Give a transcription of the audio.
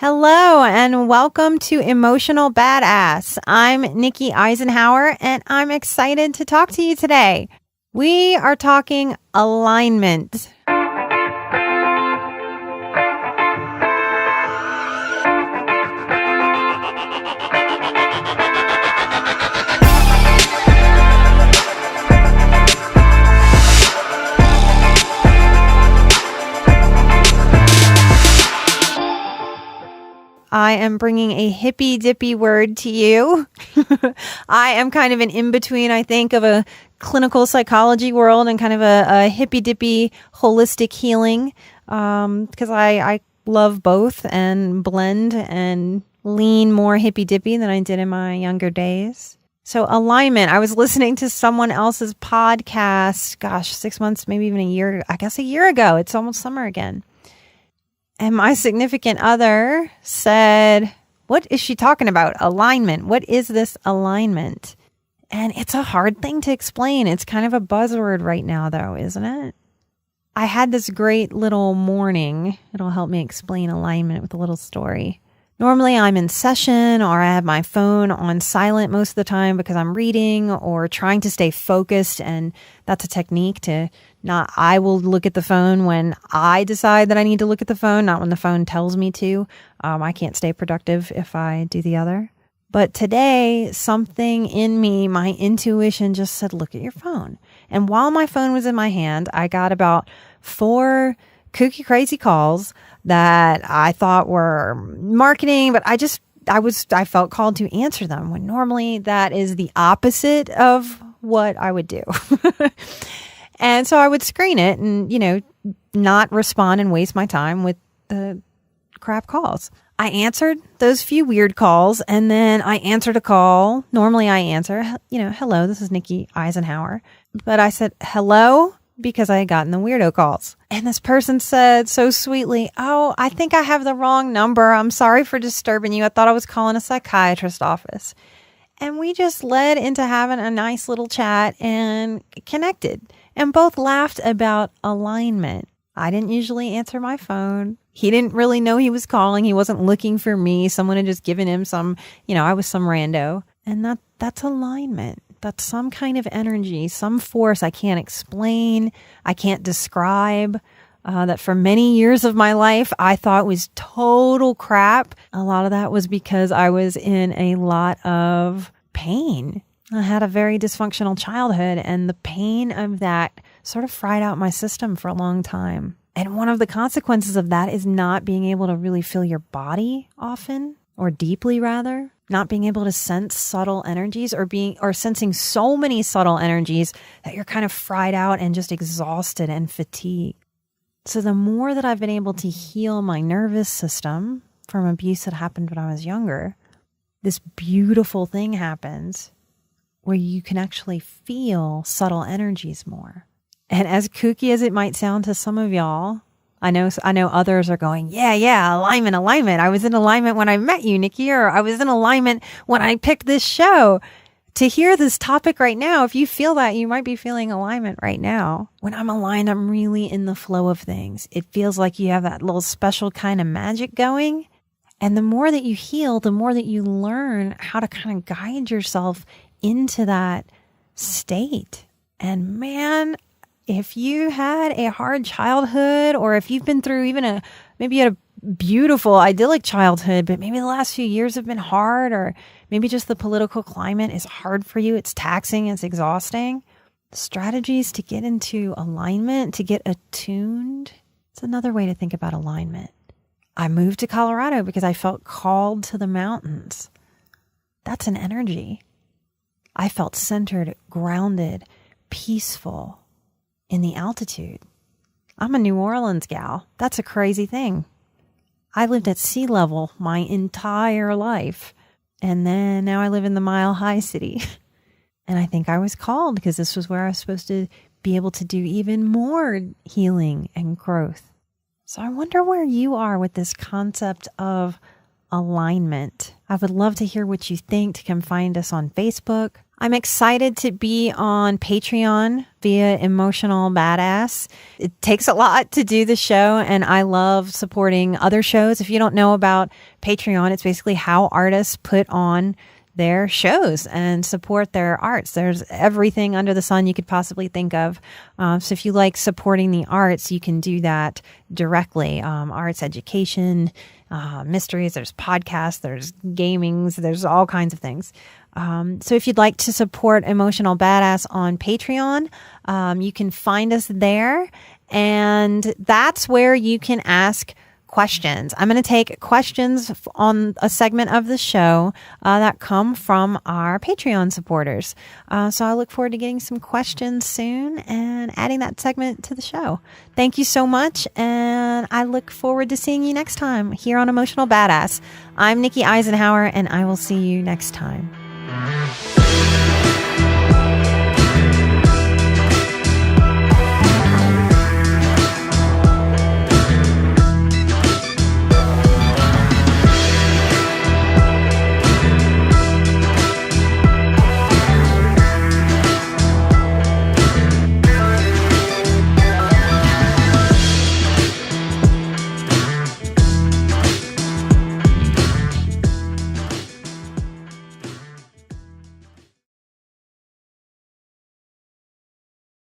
Hello and welcome to Emotional Badass. I'm Nikki Eisenhower and I'm excited to talk to you today. We are talking alignment. I am bringing a hippy dippy word to you. I am kind of an in-between, I think, of a clinical psychology world and kind of a hippy dippy holistic healing, because I love both and blend and lean more hippy dippy than I did in my younger days. So alignment, I was listening to someone else's podcast, 6 months, maybe even a year ago. It's almost summer again. And my significant other said, what is she talking about? Alignment. What is this alignment? And it's a hard thing to explain. It's kind of a buzzword right now, though, isn't it? I had this great little morning. It'll help me explain alignment with a little story. Normally I'm in session or I have my phone on silent most of the time because I'm reading or trying to stay focused. And that's a technique to I will look at the phone when I decide that I need to look at the phone, not when the phone tells me to. I can't stay productive if I do the other. But today, something in me, my intuition just said, look at your phone. And while my phone was in my hand, I got about 4 kooky crazy calls that I thought were marketing, but I felt called to answer them when normally that is the opposite of what I would do. And so I would screen it and, not respond and waste my time with the crap calls. I answered those few weird calls and then I answered a call. Normally I answer, hello, this is Nikki Eisenhower. But I said, hello, because I had gotten the weirdo calls. And this person said so sweetly, oh, I think I have the wrong number. I'm sorry for disturbing you. I thought I was calling a psychiatrist's office. And we just led into having a nice little chat and connected and both laughed about alignment. I didn't usually answer my phone. He didn't really know he was calling. He wasn't looking for me. Someone had just given him some, I was some rando. And that's alignment. That's some kind of energy, some force I can't explain, I can't describe, that for many years of my life, I thought was total crap. A lot of that was because I was in a lot of pain. I had a very dysfunctional childhood, and the pain of that sort of fried out my system for a long time. And one of the consequences of that is not being able to really feel your body often, or deeply rather. Not being able to sense subtle energies or sensing so many subtle energies that you're kind of fried out and just exhausted and fatigued. So the more that I've been able to heal my nervous system from abuse that happened when I was younger, this beautiful thing happens where you can actually feel subtle energies more. And as kooky as it might sound to some of y'all, I know others are going, yeah, alignment. I was in alignment when I met you, Nikki, or I was in alignment when I picked this show. To hear this topic right now, if you feel that, you might be feeling alignment right now. When I'm aligned, I'm really in the flow of things. It feels like you have that little special kind of magic going. And the more that you heal, the more that you learn how to kind of guide yourself into that state. And man, if you had a hard childhood, or if you've been through even maybe you had a beautiful, idyllic childhood, but maybe the last few years have been hard, or maybe just the political climate is hard for you, it's taxing, it's exhausting. Strategies to get into alignment, to get attuned. It's another way to think about alignment. I moved to Colorado because I felt called to the mountains. That's an energy. I felt centered, grounded, peaceful in the altitude. I'm a New Orleans gal. That's a crazy thing. I lived at sea level my entire life. And then now I live in the Mile High City. And I think I was called because this was where I was supposed to be able to do even more healing and growth. So I wonder where you are with this concept of alignment. I would love to hear what you think. To come find us on Facebook. I'm excited to be on Patreon via Emotional Badass. It takes a lot to do the show, and I love supporting other shows. If you don't know about Patreon, it's basically how artists put on their shows and support their arts. There's everything under the sun you could possibly think of. So if you like supporting the arts, you can do that directly. Arts education, mysteries, there's podcasts, there's gamings, there's all kinds of things. So if you'd like to support Emotional Badass on Patreon, you can find us there. And that's where you can ask questions. I'm going to take questions on a segment of the show that come from our Patreon supporters. So I look forward to getting some questions soon and adding that segment to the show. Thank you so much. And I look forward to seeing you next time here on Emotional Badass. I'm Nikki Eisenhower, and I will see you next time.